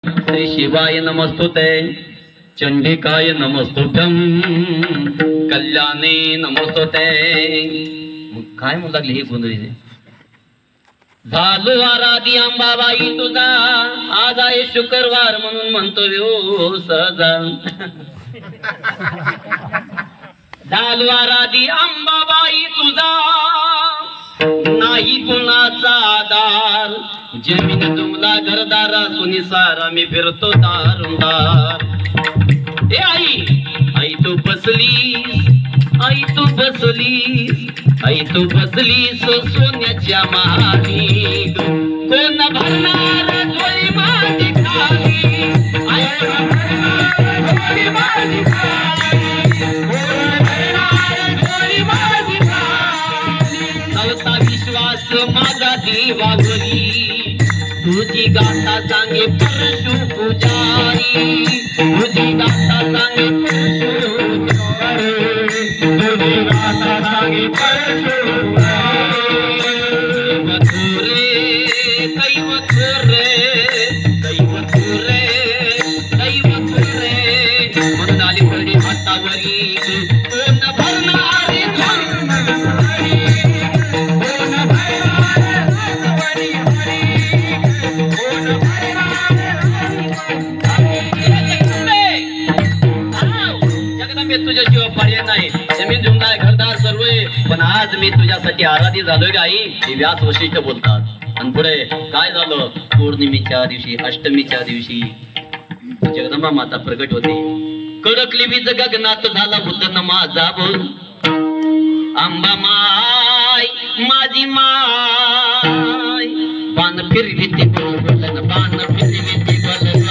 श्री शिवाय नमस्तुते, चंडिकाय नमस्तुभ्यं, कल्याणे नमस्तुते। काय म्हणू लागले हे गोंधळी? झालो आराधी अंबाबाई तुझा, आज आहे शुक्रवार म्हणून म्हणतो हो सहजा। झालो आराधी अंबाबाई तुझा, नाही कुणाचा आधार, जमीन तुमला घरदारा सुनी सारा मी फिरतो दारुंदार। ए आई, आई तू बसलीस, आई तू बसलीस, आई तू बसलीस सोन्याच्या महाली, कोण भरणार डोळी माझी खाली, आई कोण भरणार डोळी माझी खाली, कोण भरणार डोळी माझी खाली, नव्हता विश्वास माझा देवावरी, तुझी गाथा सांगे परशु पुजारी, तुझी गाथा सांगे परशु पुजारी, तुझी गाथा सांगे परशु दैवत रे, दैवत रे, दैवत रे, म्हणून आली पडली हातावरी, कोण भरणार तुझ्याशिवाय पर्याय नाही, जमीन जुमला घरदार सर्व, पण आज मी तुझ्यासाठी आराधी झालोय आई, हे व्यास वशिष्ठ बोलतात। आणि पुढे काय झालं? पौर्णिमेच्या दिवशी, अष्टमीच्या दिवशी जगदंबा माता प्रकट होते, कडकली वीज गगनात झाला उदन माझा बोल, अंबा माय माझी माय, पान फिरविते बोलबोलन, पान फिरविते बोलबोलन,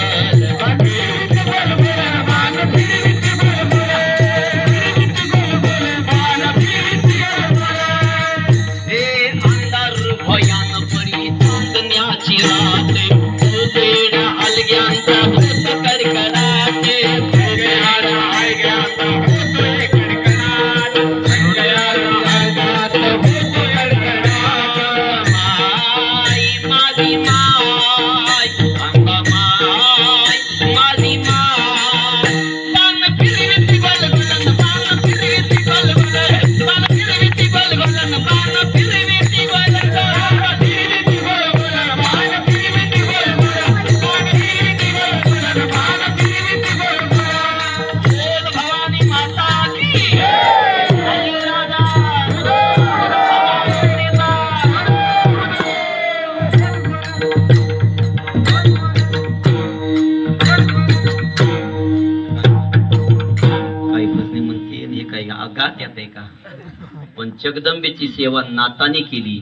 पण जगदंबेची सेवा नाताने केली।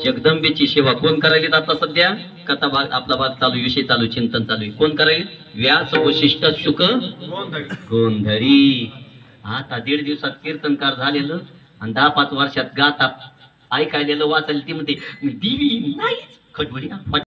जगदंबेची सेवा कोण करायली? आता सध्या कथा भाग, आपला भाग चालू, विषय चालू, चिंतन चालू आहे। कोण करायली? व्यास वशिष्ठ शुक गोंधळी। आता 1.5 दिवसात कीर्तनकार झालेलं आणि 10-5 वर्षात गाता ऐकायलेलं वाचायला ती म्हणते देवी नाहीच खटवडी